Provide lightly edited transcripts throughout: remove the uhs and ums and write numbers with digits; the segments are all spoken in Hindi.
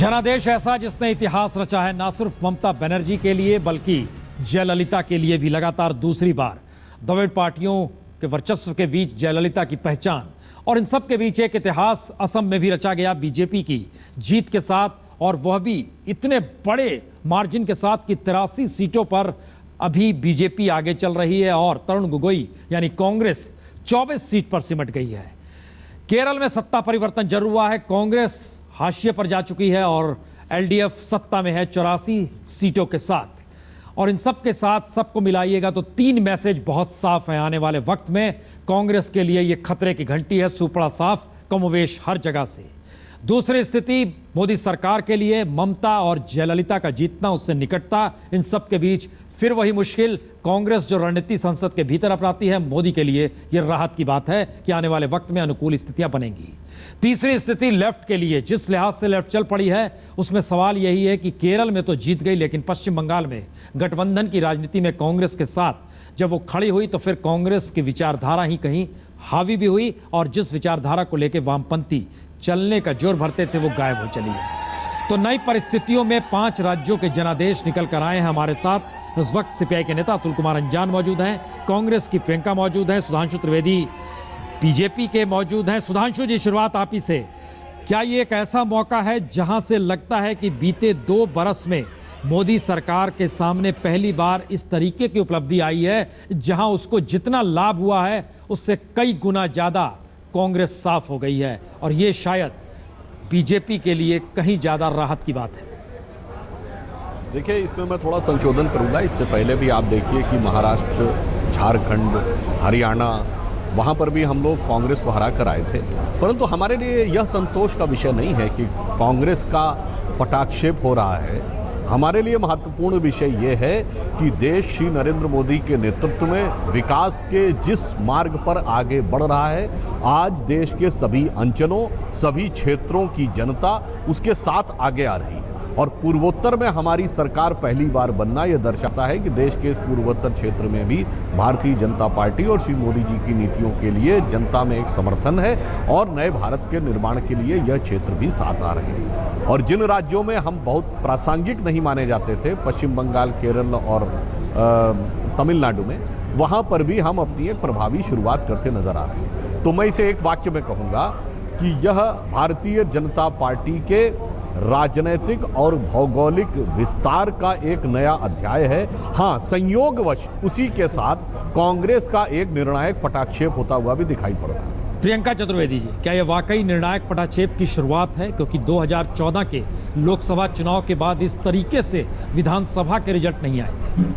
जनादेश ऐसा जिसने इतिहास रचा है ना सिर्फ ममता बनर्जी के लिए बल्कि जयललिता के लिए भी। लगातार दूसरी बार द्रविड़ पार्टियों के वर्चस्व के बीच जयललिता की पहचान और इन सब के बीच एक इतिहास असम में भी रचा गया बीजेपी की जीत के साथ, और वह भी इतने बड़े मार्जिन के साथ कि 83 सीटों पर अभी बीजेपी आगे चल रही है और तरुण गोगोई यानी कांग्रेस 24 सीट पर सिमट गई है। केरल में सत्ता परिवर्तन जरूर हुआ है, कांग्रेस हाशिए पर जा चुकी है और एलडीएफ सत्ता में है 84 सीटों के साथ। और इन सब के साथ सबको मिलाइएगा तो 3 मैसेज बहुत साफ हैं। आने वाले वक्त में कांग्रेस के लिए यह खतरे की घंटी है, सुपड़ा साफ, कमोवेश हर जगह से। दूसरी स्थिति मोदी सरकार के लिए ममता और जयललिता का जीतना, उससे निकटता, इन सब के बीच फिर वही मुश्किल। कांग्रेस जो रणनीति संसद के भीतर अपनाती है, मोदी के लिए यह राहत की बात है कि आने वाले वक्त में अनुकूल स्थितियां बनेंगी। तीसरी स्थिति लेफ्ट के लिए, जिस लिहाज से लेफ्ट चल पड़ी है उसमें सवाल यही है कि केरल में तो जीत गई, लेकिन पश्चिम बंगाल में गठबंधन की राजनीति में कांग्रेस के साथ जब वो खड़ी हुई तो फिर कांग्रेस की विचारधारा ही कहीं हावी भी हुई और जिस विचारधारा को लेकर वामपंथी चलने का जोर भरते थे वो गायब हो चली है। तो नई परिस्थितियों में 5 राज्यों के जनादेश निकल कर आए हैं हमारे साथ। इस वक्त सीपीआई के नेता अतुल कुमार अंजान मौजूद हैं, कांग्रेस की प्रियंका मौजूद हैं, सुधांशु त्रिवेदी बीजेपी के मौजूद हैं। सुधांशु जी, शुरुआत आप ही से। क्या ये एक ऐसा मौका है जहां से लगता है कि बीते 2 बरस में मोदी सरकार के सामने पहली बार इस तरीके की उपलब्धि आई है जहां उसको जितना लाभ हुआ है उससे कई गुना ज्यादा कांग्रेस साफ हो गई है, और ये शायद बीजेपी के लिए कहीं ज्यादा राहत की बात है? देखिए, इसमें मैं थोड़ा संशोधन करूंगा। इससे पहले भी आप देखिए कि महाराष्ट्र, झारखंड, हरियाणा, वहाँ पर भी हम लोग कांग्रेस को हरा कर आए थे। परंतु हमारे लिए यह संतोष का विषय नहीं है कि कांग्रेस का पटाक्षेप हो रहा है। हमारे लिए महत्वपूर्ण विषय ये है कि देश श्री नरेंद्र मोदी के नेतृत्व में विकास के जिस मार्ग पर आगे बढ़ रहा है, आज देश के सभी अंचलों, सभी क्षेत्रों की जनता उसके साथ आगे आ रही है। और पूर्वोत्तर में हमारी सरकार पहली बार बनना यह दर्शाता है कि देश के इस पूर्वोत्तर क्षेत्र में भी भारतीय जनता पार्टी और श्री मोदी जी की नीतियों के लिए जनता में एक समर्थन है और नए भारत के निर्माण के लिए यह क्षेत्र भी साथ आ रहे हैं। और जिन राज्यों में हम बहुत प्रासंगिक नहीं माने जाते थे, पश्चिम बंगाल, केरल और तमिलनाडु में, वहाँ पर भी हम अपनी एक प्रभावी शुरुआत करते नजर आ रहे हैं। तो मैं इसे एक वाक्य में कहूँगा कि यह भारतीय जनता पार्टी के राजनीतिक और भौगोलिक विस्तार का एक नया अध्याय है। हाँ, संयोगवश उसी के साथ कांग्रेस का एक निर्णायक पटाक्षेप होता हुआ भी दिखाई पड़ रहा है। प्रियंका चतुर्वेदी जी, क्या यह वाकई निर्णायक पटाक्षेप की शुरुआत है? क्योंकि 2014 के लोकसभा चुनाव के बाद इस तरीके से विधानसभा के रिजल्ट नहीं आए थे।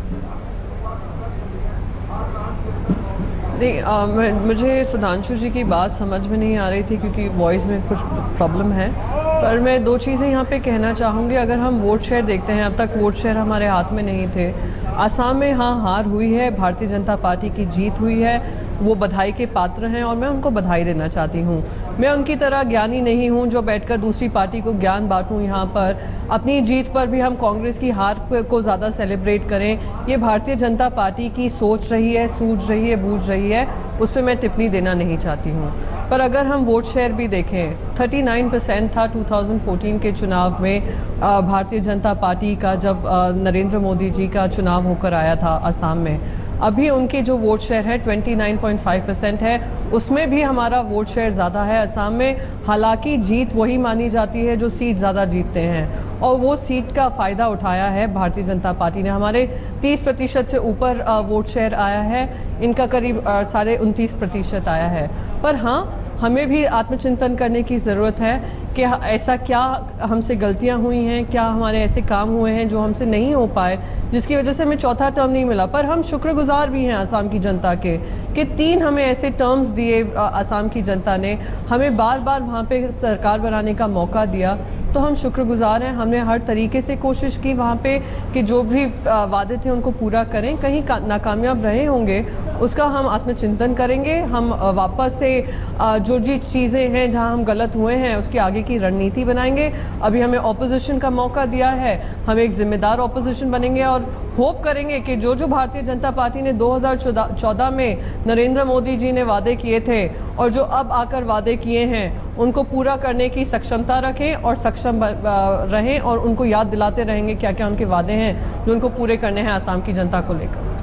नहीं, मुझे सुधांशु जी की बात समझ में नहीं आ रही थी क्योंकि वॉइस में कुछ प्रॉब्लम है। पर मैं 2 चीज़ें यहाँ पे कहना चाहूँगी। अगर हम वोट शेयर देखते हैं, अब तक वोट शेयर हमारे हाथ में नहीं थे। आसाम में हाँ हार हुई है, भारतीय जनता पार्टी की जीत हुई है, वो बधाई के पात्र हैं और मैं उनको बधाई देना चाहती हूँ। मैं उनकी तरह ज्ञानी नहीं हूँ जो बैठकर दूसरी पार्टी को ज्ञान बांटूँ। यहाँ पर अपनी जीत पर भी हम कांग्रेस की हार को ज़्यादा सेलिब्रेट करें, ये भारतीय जनता पार्टी की सोच रही है, सूझ रही है, बूझ रही है, उस पर मैं टिप्पणी देना नहीं चाहती हूँ। पर अगर हम वोट शेयर भी देखें, 39% था 2014 के चुनाव में भारतीय जनता पार्टी का, जब नरेंद्र मोदी जी का चुनाव होकर आया था असम में। अभी उनकी जो वोट शेयर है 29.5% है, उसमें भी हमारा वोट शेयर ज़्यादा है असम में। हालांकि जीत वही मानी जाती है जो सीट ज़्यादा जीतते हैं, और वो सीट का फ़ायदा उठाया है भारतीय जनता पार्टी ने। हमारे 30% से ऊपर वोट शेयर आया है, इनका करीब 29.5% आया है। पर हाँ, हमें भी आत्मचिंतन करने की ज़रूरत है कि ऐसा क्या हमसे गलतियां हुई हैं, क्या हमारे ऐसे काम हुए हैं जो हमसे नहीं हो पाए, जिसकी वजह से हमें चौथा टर्म नहीं मिला। पर हम शुक्रगुजार भी हैं आसाम की जनता के कि 3 हमें ऐसे टर्म्स दिए आसाम की जनता ने, हमें बार बार वहाँ पे सरकार बनाने का मौका दिया। तो हम शुक्रगुजार हैं। हमने हर तरीके से कोशिश की वहाँ पे कि जो भी वादे थे उनको पूरा करें। कहीं नाकामयाब रहे होंगे, उसका हम आत्मचिंतन करेंगे। हम वापस से जो जी चीज़ें हैं जहाँ हम गलत हुए हैं उसकी आगे की रणनीति बनाएंगे। अभी हमें ऑपोजिशन का मौका दिया है, हम एक जिम्मेदार ऑपोजिशन बनेंगे और होप करेंगे कि जो जो भारतीय जनता पार्टी ने 2014 में नरेंद्र मोदी जी ने वादे किए थे और जो अब आकर वादे किए हैं उनको पूरा करने की सक्षमता रखें और सक्षम रहें, और उनको याद दिलाते रहेंगे क्या क्या उनके वादे हैं जो उनको पूरे करने हैं आसाम की जनता को लेकर।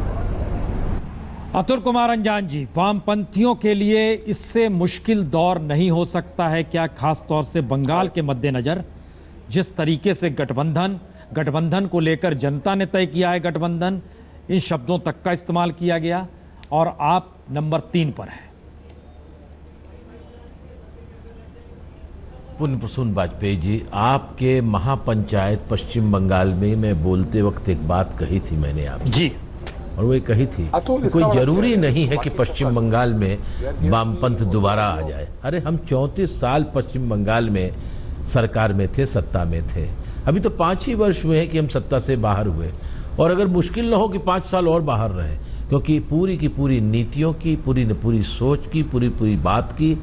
अतुल कुमार अंजान जी, वामपंथियों के लिए इससे मुश्किल दौर नहीं हो सकता है क्या, खास तौर से बंगाल के मद्देनजर? जिस तरीके से गठबंधन को लेकर जनता ने तय किया है, गठबंधन, इन शब्दों तक का इस्तेमाल किया गया, और आप नंबर 3 पर हैं। पुण्य प्रसून वाजपेयी जी, आपके महापंचायत पश्चिम बंगाल में मैं बोलते वक्त एक बात कही थी मैंने आपसे जी, और वो कही थी कि कोई जरूरी नहीं है कि पश्चिम बंगाल में वामपंथ दोबारा आ जाए। अरे हम 34 साल पश्चिम बंगाल में सरकार में थे, सत्ता में थे। अभी तो 5 ही वर्ष हुए हैं कि हम सत्ता से बाहर हुए, और अगर मुश्किल ना हो कि 5 साल और बाहर रहें, क्योंकि पूरी की पूरी नीतियों की, पूरी सोच की, पूरी बात की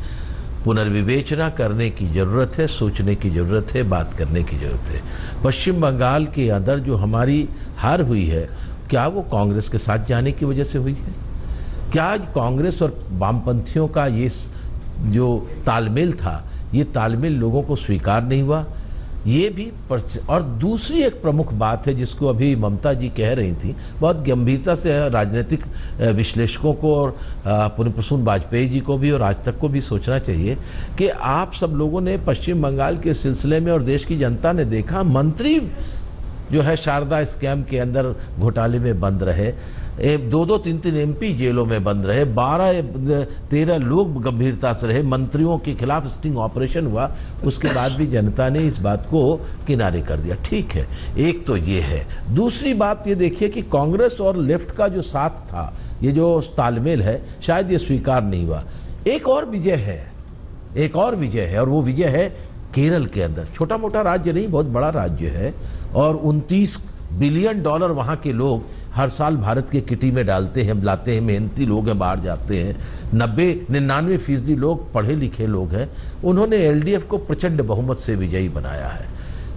पुनर्विवेचना करने की ज़रूरत है, सोचने की ज़रूरत है, बात करने की ज़रूरत है। पश्चिम बंगाल के अंदर जो हमारी हार हुई है, क्या वो कांग्रेस के साथ जाने की वजह से हुई है? क्या आज कांग्रेस और वामपंथियों का ये जो तालमेल था, ये तालमेल लोगों को स्वीकार नहीं हुआ? ये भी और दूसरी एक प्रमुख बात है जिसको अभी ममता जी कह रही थी, बहुत गंभीरता से राजनीतिक विश्लेषकों को और पुण्य प्रसून वाजपेयी जी को भी और आज तक को भी सोचना चाहिए कि आप सब लोगों ने पश्चिम बंगाल के सिलसिले में और देश की जनता ने देखा, मंत्री जो है शारदा स्कैम के अंदर घोटाले में बंद रहे, 2-3 एमपी जेलों में बंद रहे, 12-13 लोग गंभीरता से रहे, मंत्रियों के खिलाफ स्टिंग ऑपरेशन हुआ, उसके बाद भी जनता ने इस बात को किनारे कर दिया। ठीक है, एक तो ये है। दूसरी बात ये देखिए कि कांग्रेस और लेफ्ट का जो साथ था, ये जो तालमेल है, शायद ये स्वीकार नहीं हुआ। एक और विजय है और वो विजय है केरल के अंदर। छोटा मोटा राज्य नहीं, बहुत बड़ा राज्य है, और 29 बिलियन डॉलर वहाँ के लोग हर साल भारत के किटी में डालते हैं, लाते हैं, मेहनती लोग हैं, बाहर जाते हैं। 99% लोग पढ़े लिखे लोग हैं। उन्होंने एलडीएफ को प्रचंड बहुमत से विजयी बनाया है।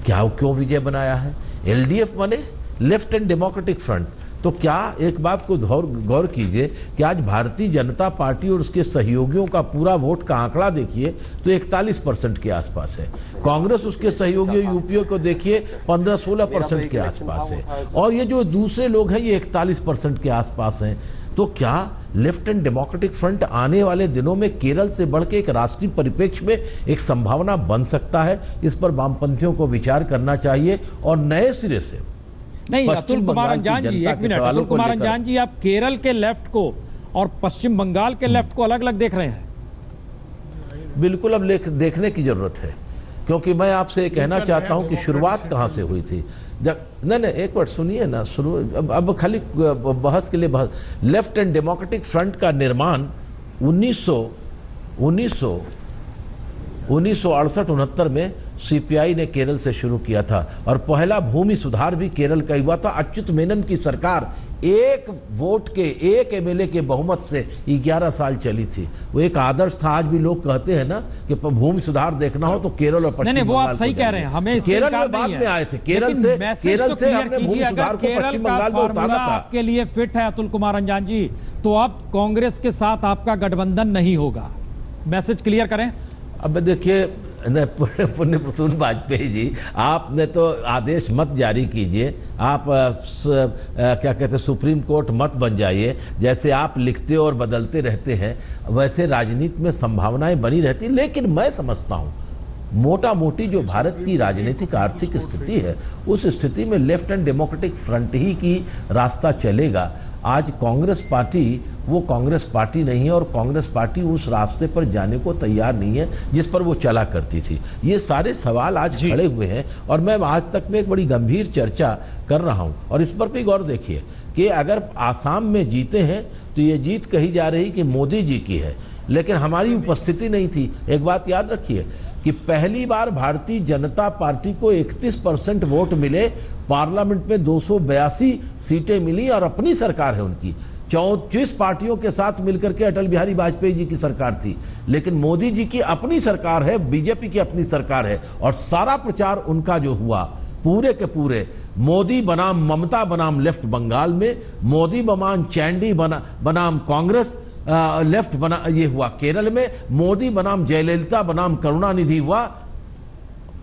क्यों विजय बनाया है? एलडीएफ माने लेफ्ट एंड डेमोक्रेटिक फ्रंट। तो क्या एक बात को गौर कीजिए कि आज भारतीय जनता पार्टी और उसके सहयोगियों का पूरा वोट का आंकड़ा देखिए तो 41% के आसपास है। कांग्रेस उसके सहयोगियों यूपीओ को देखिए 15-16% के आसपास है, और ये जो दूसरे लोग हैं ये 41% के आसपास हैं। तो क्या लेफ्ट एंड डेमोक्रेटिक फ्रंट आने वाले दिनों में केरल से बढ़ के एक राष्ट्रीय परिप्रेक्ष्य में एक संभावना बन सकता है? इस पर वामपंथियों को विचार करना चाहिए और नए सिरे से। नहीं, अतुल कुमार अंजान जी, एक मिनट। अतुल कुमार अंजान जी, आप केरल के लेफ्ट को और पश्चिम बंगाल के लेफ्ट को अलग अलग देख रहे हैं? बिल्कुल, अब देखने की जरूरत है, क्योंकि मैं आपसे कहना चाहता हूं कि शुरुआत कहां से हुई थी। नहीं, एक मिनट सुनिए ना, अब खाली बहस के लिए बहस। लेफ्ट एंड डेमोक्रेटिक फ्रंट का निर्माण 1968-69 में सीपीआई ने केरल से शुरू किया था, और पहला भूमि सुधार भी केरल का हुआ था। अच्युत मेनन की सरकार एक वोट के, एक एमएलए के बहुमत से 11 साल चली थी। वो एक आदर्श था। आज भी लोग कहते हैं ना कि भूमि सुधार देखना हो तो केरल और पश्चिम बंगाल। वो आप सही कह रहे हैं, हमें केरल में बाद में आए थे। केरल से हमने भूमि सुधार को पश्चिम बंगाल में उतारा था। आपके लिए फिट है अतुल कुमार अंजान जी, तो अब कांग्रेस के साथ आपका गठबंधन नहीं होगा, मैसेज क्लियर करें। अब देखिए पुण्य प्रसून वाजपेयी जी, आपने तो आदेश मत जारी कीजिए, आप क्या कहते हैं, सुप्रीम कोर्ट मत बन जाइए। जैसे आप लिखते और बदलते रहते हैं वैसे राजनीति में संभावनाएं बनी रहती। लेकिन मैं समझता हूँ मोटा मोटी जो भारत की राजनीतिक आर्थिक स्थिति है, उस स्थिति में लेफ्ट एंड डेमोक्रेटिक फ्रंट ही की रास्ता चलेगा। आज कांग्रेस पार्टी वो कांग्रेस पार्टी नहीं है, और कांग्रेस पार्टी उस रास्ते पर जाने को तैयार नहीं है जिस पर वो चला करती थी। ये सारे सवाल आज खड़े हुए हैं, और मैं आज तक में एक बड़ी गंभीर चर्चा कर रहा हूँ। और इस पर भी गौर देखिए कि अगर आसाम में जीते हैं तो ये जीत कही जा रही कि मोदी जी की है, लेकिन हमारी उपस्थिति नहीं थी। एक बात याद रखिए कि पहली बार भारतीय जनता पार्टी को 31% वोट मिले, पार्लियामेंट में 282 सीटें मिली, और अपनी सरकार है उनकी। 34 पार्टियों के साथ मिलकर के अटल बिहारी वाजपेयी जी की सरकार थी, लेकिन मोदी जी की अपनी सरकार है, बीजेपी की अपनी सरकार है, और सारा प्रचार उनका जो हुआ पूरे के पूरे मोदी बनाम ममता बनाम लेफ्ट बंगाल में, मोदी बनाम चैंडी बनाम कांग्रेस लेफ्ट बना ये हुआ केरल में, मोदी बनाम जयललिता बनाम करुणानिधि हुआ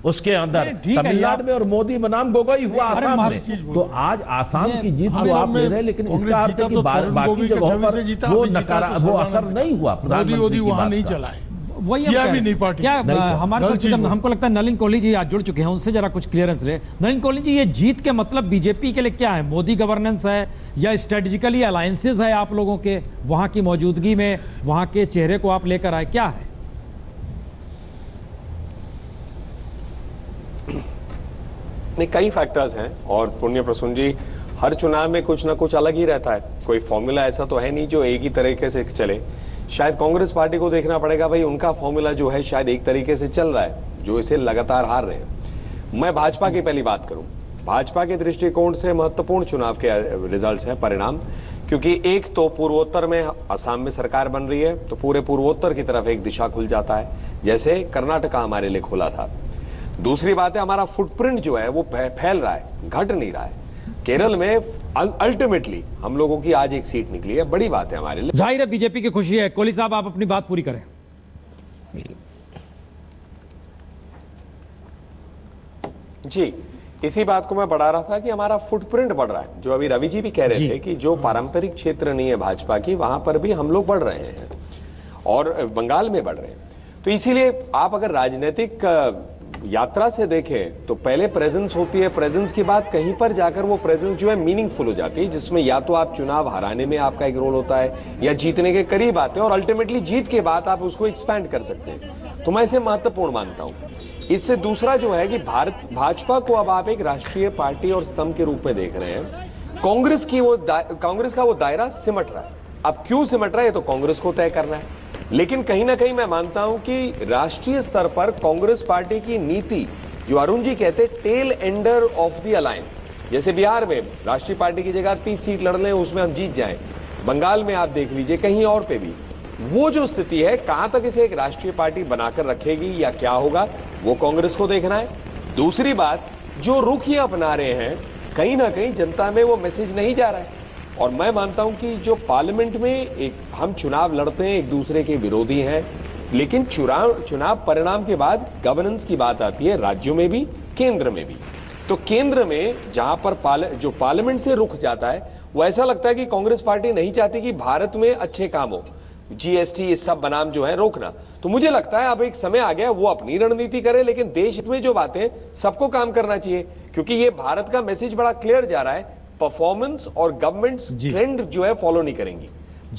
उसके अंदर तमिलनाडु में, और मोदी बनाम गोगोई हुआ आसाम में। तो आज आसाम की जीत तो आप ले रहे हैं, लेकिन इसका अर्थ है कि बाकी जगहों पर वो असर नहीं हुआ। प्रधानमंत्री की बात नहीं चलाए, वही भी नहीं पार्टी क्या हमारे साथ हमको लगता है नलिन कोहली जी आज जुड़ चुके हैं, उनसे जरा कुछ क्लियरेंस ले। नलिन कोहली जी, ये जीत के मतलब बीजेपी के लिए क्या है? मोदी गवर्नेंस है या स्ट्रेटेजिकली अलायंसेस है आप लोगों के, वहां की मौजूदगी में वहां के चेहरे को आप लेकर आए, क्या है? नहीं, कई फैक्टर्स हैं और पुण्य प्रसून जी, हर चुनाव में कुछ ना कुछ अलग ही रहता है। कोई फॉर्मूला ऐसा तो है नहीं जो एक ही तरीके से चले। शायद कांग्रेस पार्टी को देखना पड़ेगा, भाई उनका फॉर्मूला जो है शायद एक तरीके से चल रहा है, जो इसे लगातार हार रहे हैं। मैं भाजपा की पहली बात करूं, भाजपा के दृष्टिकोण से महत्वपूर्ण चुनाव के रिजल्ट्स हैं, परिणाम, क्योंकि एक तो पूर्वोत्तर में असम में सरकार बन रही है, तो पूरे पूर्वोत्तर की तरफ एक दिशा खुल जाता है, जैसे कर्नाटका हमारे लिए खुला था। दूसरी बात है, हमारा फुटप्रिंट जो है वो फैल रहा है, घट नहीं रहा है। केरल में अल्टीमेटली हम लोगों की आज एक सीट निकली है, बड़ी बात है हमारे लिए। जाहिर है बीजेपी की खुशी है। कोहली साहब, आप अपनी बात पूरी करें। जी, इसी बात को मैं बढ़ा रहा था कि हमारा फुटप्रिंट बढ़ रहा है, जो अभी रवि जी भी कह रहे थे कि जो पारंपरिक क्षेत्र नहीं है भाजपा की, वहां पर भी हम लोग बढ़ रहे हैं और बंगाल में बढ़ रहे हैं। तो इसीलिए आप अगर राजनीतिक यात्रा से देखें तो पहले प्रेजेंस होती है, प्रेजेंस के बाद कहीं पर जाकर वो प्रेजेंस जो है मीनिंगफुल हो जाती है, जिसमें या तो आप चुनाव हराने में आपका एक रोल होता है या जीतने के करीब आते हैं, और अल्टीमेटली जीत के बाद आप उसको एक्सपैंड कर सकते हैं। तो मैं इसे महत्वपूर्ण मानता हूं। इससे दूसरा जो है कि भाजपा को अब आप एक राष्ट्रीय पार्टी और स्तंभ के रूप में देख रहे हैं। कांग्रेस का वो दायरा सिमट रहा है। अब क्यों सिमट रहा है, तो कांग्रेस को तय करना है। लेकिन कहीं ना कहीं मैं मानता हूं कि राष्ट्रीय स्तर पर कांग्रेस पार्टी की नीति, जो अरुण जी कहते हैं tail ender of the alliance, जैसे बिहार में राष्ट्रीय पार्टी की जगह 30 सीट लड़ लें, उसमें हम जीत जाएं, बंगाल में आप देख लीजिए, कहीं और पे भी वो जो स्थिति है, कहां तक इसे एक राष्ट्रीय पार्टी बनाकर रखेगी या क्या होगा, वो कांग्रेस को देखना है। दूसरी बात, जो रुख ये अपना रहे हैं, कहीं ना कहीं जनता में वो मैसेज नहीं जा रहा है। और मैं मानता हूं कि जो पार्लियामेंट में एक हम चुनाव लड़ते हैं, एक दूसरे के विरोधी हैं, लेकिन चुनाव परिणाम के बाद गवर्नेंस की बात आती है, राज्यों में भी केंद्र में भी। तो केंद्र में जहां पर जो पार्लियामेंट से रुख जाता है, वो ऐसा लगता है कि कांग्रेस पार्टी नहीं चाहती कि भारत में अच्छे काम हो, जीएसटी इस सब बनाम जो है रोकना। तो मुझे लगता है अब एक समय आ गया, वो अपनी रणनीति करे, लेकिन देश में जो बातें सबको काम करना चाहिए, क्योंकि ये भारत का मैसेज बड़ा क्लियर जा रहा है, परफॉर्मेंस और गवर्नमेंट्स ट्रेंड जो है फॉलो नहीं करेंगी।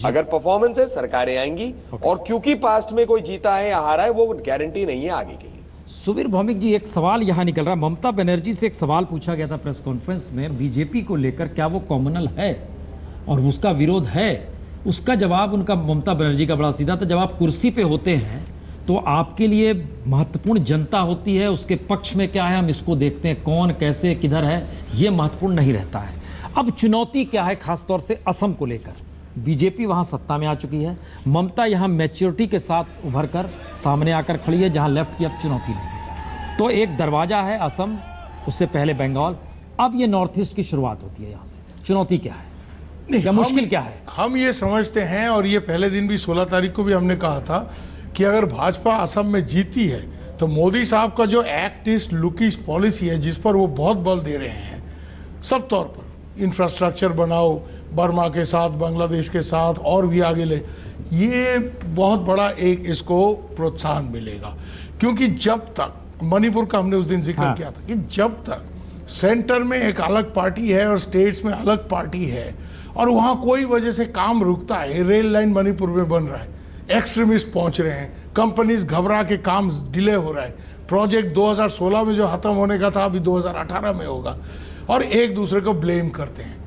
अगर परफॉर्मेंस है, सरकारें आएंगी, और क्योंकि पास्ट में कोई जीता है या हारा है, वो गारंटी नहीं है आगे के लिए। सुबीर भौमिक जी, एक सवाल यहां निकल रहा है। ममता बनर्जी से एक सवाल पूछा गया था प्रेस कॉन्फ्रेंस में, बीजेपी को लेकर क्या वो कॉमनल है और उसका विरोध है। उसका जवाब उनका, ममता बनर्जी का बड़ा सीधा था, जब आप कुर्सी पे होते हैं तो आपके लिए महत्वपूर्ण जनता होती है, उसके पक्ष में क्या है हम इसको देखते हैं, कौन कैसे किधर है, ये महत्वपूर्ण नहीं रहता है। अब चुनौती क्या है, खासतौर से असम को लेकर? बीजेपी वहां सत्ता में आ चुकी है, ममता यहां मैच्योरिटी के साथ उभर कर सामने आकर खड़ी है, जहां लेफ्ट की अब चुनौती नहीं है। तो एक दरवाजा है असम, उससे पहले बंगाल, अब ये नॉर्थ ईस्ट की शुरुआत होती है। यहां से चुनौती क्या है या मुश्किल क्या है? हम ये समझते हैं, और ये पहले दिन भी 16 तारीख को भी हमने कहा था कि अगर भाजपा असम में जीती है तो मोदी साहब का जो एक्टिस्ट लुकिस्ट पॉलिसी है, जिस पर वो बहुत बल दे रहे हैं सब तौर पर, इंफ्रास्ट्रक्चर बनाओ, बर्मा के साथ, बांग्लादेश के साथ और भी आगे ले, ये बहुत बड़ा एक इसको प्रोत्साहन मिलेगा। क्योंकि जब तक, मणिपुर का हमने उस दिन जिक्र किया था कि जब तक सेंटर में एक अलग पार्टी है और स्टेट्स में अलग पार्टी है, और वहाँ कोई वजह से काम रुकता है, रेल लाइन मणिपुर में बन रहा है, एक्सट्रीमिस्ट पहुँच रहे हैं, कंपनीज घबरा के काम डिले हो रहा है, प्रोजेक्ट 2016 में जो खत्म होने का था अभी 2018 में होगा, और एक दूसरे को ब्लेम करते हैं।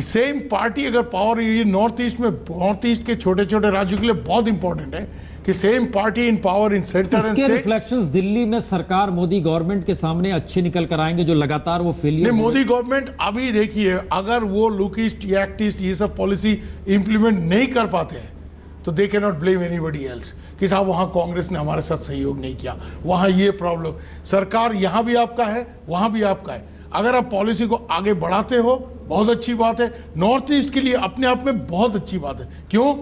सेम पार्टी अगर पावर, ये नॉर्थ ईस्ट में, नॉर्थ ईस्ट के छोटे छोटे राज्यों के लिए बहुत इंपॉर्टेंट है कि same party in power in centre and state. Reflections Delhi में सरकार मोदी गवर्नमेंट के सामने अच्छे निकल कर आएंगे, जो लगातार वो फेलियर। मोदी गवर्नमेंट अभी देखिए, अगर वो लुकिस्ट या एक्टिस्ट ये सब पॉलिसी इंप्लीमेंट नहीं कर पाते हैं तो they can not blame anybody else कि साहब वहां कांग्रेस ने हमारे साथ सहयोग नहीं किया, वहां ये प्रॉब्लम, सरकार यहां भी आपका है, वहां भी आपका है। अगर आप पॉलिसी को आगे बढ़ाते हो बहुत अच्छी बात है, नॉर्थ ईस्ट के लिए अपने आप में बहुत अच्छी बात है। क्यों?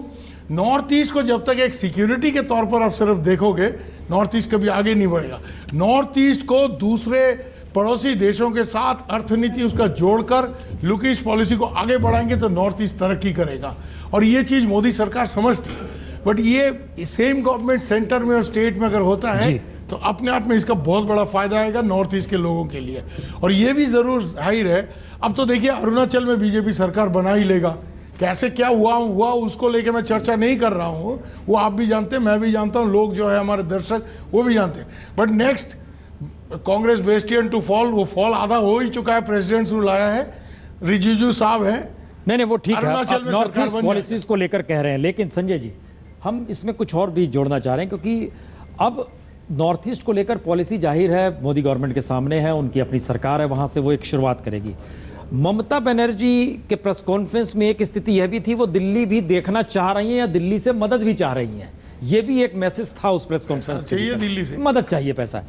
नॉर्थ ईस्ट को जब तक एक सिक्योरिटी के तौर पर आप सिर्फ देखोगे, नॉर्थ ईस्ट कभी आगे नहीं बढ़ेगा। नॉर्थ ईस्ट को दूसरे पड़ोसी देशों के साथ अर्थनीति उसका जोड़कर लुक ईस्ट पॉलिसी को आगे बढ़ाएंगे तो नॉर्थ ईस्ट तरक्की करेगा, और ये चीज़ मोदी सरकार समझती है। बट ये सेम गवर्नमेंट सेंटर में और स्टेट में अगर होता है तो अपने आप में इसका बहुत बड़ा फायदा आएगा नॉर्थ ईस्ट के लोगों के लिए। और ये भी जरूर जाहिर है, अब तो देखिए अरुणाचल में बीजेपी सरकार बना ही लेगा। कैसे क्या हुआ उसको लेके मैं चर्चा नहीं कर रहा हूँ, वो आप भी जानते हैं, मैं भी जानता हूँ, लोग जो है हमारे दर्शक वो भी जानते हैं। But next Congress bastion to fall, वो फॉल आधा हो ही चुका है, प्रेसिडेंट रूल आया है, रिजिजू साहब हैं। नहीं वो ठीक है, अरुणाचल में नॉर्थ सरकार ईस्ट बन पॉलिसीज को लेकर कह रहे हैं, लेकिन संजय जी हम इसमें कुछ और भी जोड़ना चाह रहे हैं, क्योंकि अब नॉर्थ ईस्ट को लेकर पॉलिसी जाहिर है मोदी गवर्नमेंट के सामने है, उनकी अपनी सरकार है, वहां से वो एक शुरुआत करेगी। ममता बनर्जी के प्रेस कॉन्फ्रेंस में एक स्थिति यह भी थी, वो दिल्ली भी देखना चाह रही हैं या दिल्ली से मदद भी चाह रही हैं, ये भी एक मैसेज था उस प्रेस कॉन्फ्रेंस के। चाहिए दिल्ली से मदद, चाहिए पैसा।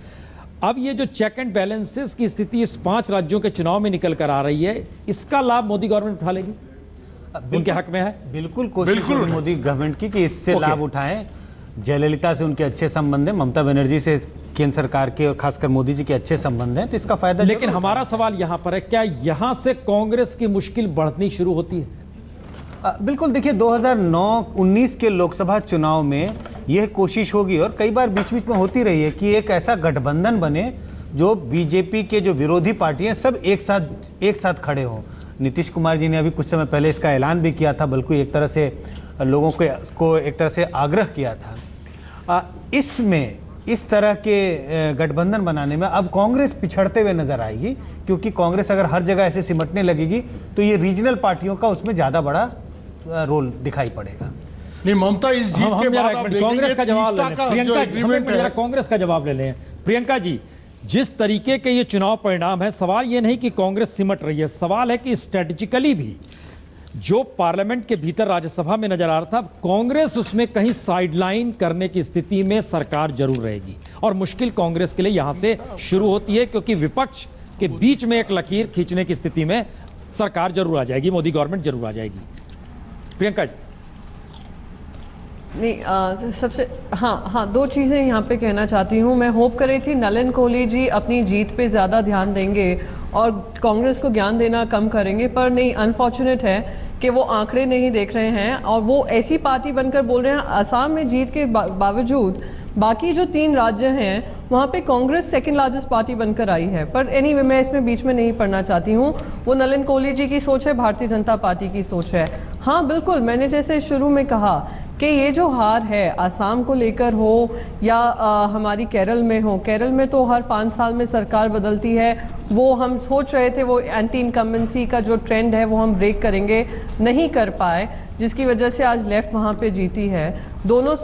अब ये जो चेक एंड बैलेंसेस की स्थिति इस 5 राज्यों के चुनाव में निकल कर आ रही है, इसका लाभ मोदी गवर्नमेंट उठा लेगी? उनके हक में है बिल्कुल कोशिश होगी मोदी गवर्नमेंट की कि इससे लाभ उठाएं। जयललिता से उनके अच्छे संबंध हैं, ममता बनर्जी से केंद्र सरकार के और खासकर मोदी जी के अच्छे संबंध हैं, तो इसका फायदा। लेकिन हमारा सवाल यहां पर है, क्या यहां से कांग्रेस की मुश्किल बढ़नी शुरू होती है? बिल्कुल, देखिए 2019 के लोकसभा चुनाव में यह कोशिश होगी और कई बार बीच बीच में होती रही है कि एक ऐसा गठबंधन बने जो बीजेपी के जो विरोधी पार्टियां सब एक साथ खड़े हों। नीतीश कुमार जी ने अभी कुछ समय पहले इसका ऐलान भी किया था, बल्कि एक तरह से लोगों को एक तरह से आग्रह किया था। इसमें इस तरह के गठबंधन बनाने में अब कांग्रेस पिछड़ते हुए नजर आएगी, क्योंकि कांग्रेस अगर हर जगह ऐसे सिमटने लगेगी तो ये रीजनल पार्टियों का उसमें ज़्यादा बड़ा रोल दिखाई पड़ेगा। नहीं, ममता इस जीत के बाद आप कांग्रेस का जवाब ले लें। प्रियंका एग्रीमेंट कांग्रेस का जवाब ले लें। प्रियंका जी, जिस तरीके के ये चुनाव परिणाम है, सवाल ये नहीं कि कांग्रेस सिमट रही है, सवाल है कि स्ट्रेटेजिकली भी जो पार्लियामेंट के भीतर राज्यसभा में नजर आ रहा था, कांग्रेस उसमें कहीं साइडलाइन करने की स्थिति में सरकार जरूर रहेगी, और मुश्किल कांग्रेस के लिए यहां से शुरू होती है, क्योंकि विपक्ष के बीच में एक लकीर खींचने की स्थिति में सरकार जरूर आ जाएगी, मोदी गवर्नमेंट जरूर आ जाएगी। प्रियंका जी। नहीं, सबसे हाँ 2 चीज़ें यहाँ पे कहना चाहती हूँ। मैं होप कर रही थी नलिन कोहली जी अपनी जीत पे ज़्यादा ध्यान देंगे और कांग्रेस को ज्ञान देना कम करेंगे, पर नहीं, अनफॉर्चुनेट है कि वो आंकड़े नहीं देख रहे हैं और वो ऐसी पार्टी बनकर बोल रहे हैं। असम में जीत के बावजूद बाकी जो 3 राज्य हैं वहाँ पे कांग्रेस सेकंड लार्जेस्ट पार्टी बनकर आई है। पर एनीवे मैं इसमें बीच में नहीं पढ़ना चाहती हूँ, वो नलिन कोहली जी की सोच है, भारतीय जनता पार्टी की सोच है। हाँ बिल्कुल, मैंने जैसे शुरू में कहा कि ये जो हार है आसाम को लेकर हो या हमारी केरल में हो, केरल में तो हर 5 साल में सरकार बदलती है, वो हम सोच रहे थे वो एंटी इनकम्बेंसी का जो ट्रेंड है वो हम ब्रेक करेंगे, नहीं कर पाए, जिसकी वजह से आज लेफ्ट वहाँ पे जीती है। दोनों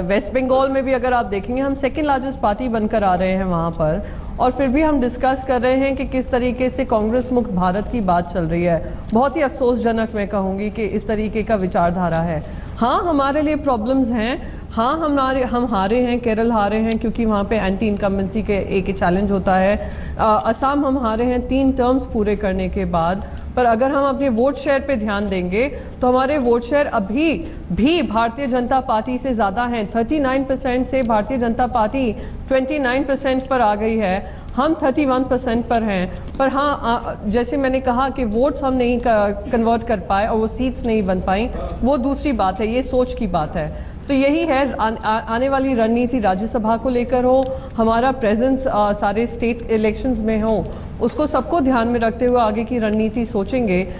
वेस्ट बंगाल में भी अगर आप देखेंगे हम सेकंड लार्जेस्ट पार्टी बनकर आ रहे हैं वहाँ पर, और फिर भी हम डिस्कस कर रहे हैं कि किस तरीके से कांग्रेस मुक्त भारत की बात चल रही है। बहुत ही अफसोसजनक मैं कहूँगी कि इस तरीके का विचारधारा है। हाँ हमारे लिए प्रॉब्लम्स हैं, हाँ हम हारे हैं, केरल हारे हैं क्योंकि वहाँ पे एंटी इनकम्बेंसी के एक चैलेंज होता है। असम हम हारे हैं 3 टर्म्स पूरे करने के बाद। पर अगर हम अपने वोट शेयर पे ध्यान देंगे तो हमारे वोट शेयर अभी भी भारतीय जनता पार्टी से ज़्यादा हैं। 39% से भारतीय जनता पार्टी 29% पर आ गई है, हम 31% पर हैं। पर हाँ, जैसे मैंने कहा कि वोट्स हम नहीं कन्वर्ट कर पाए और वो सीट्स नहीं बन पाई, वो दूसरी बात है, ये सोच की बात है। तो यही है आने वाली रणनीति, राज्यसभा को लेकर हो, हमारा प्रेजेंस सारे स्टेट इलेक्शंस में हो, उसको सबको ध्यान में रखते हुए आगे की रणनीति सोचेंगे।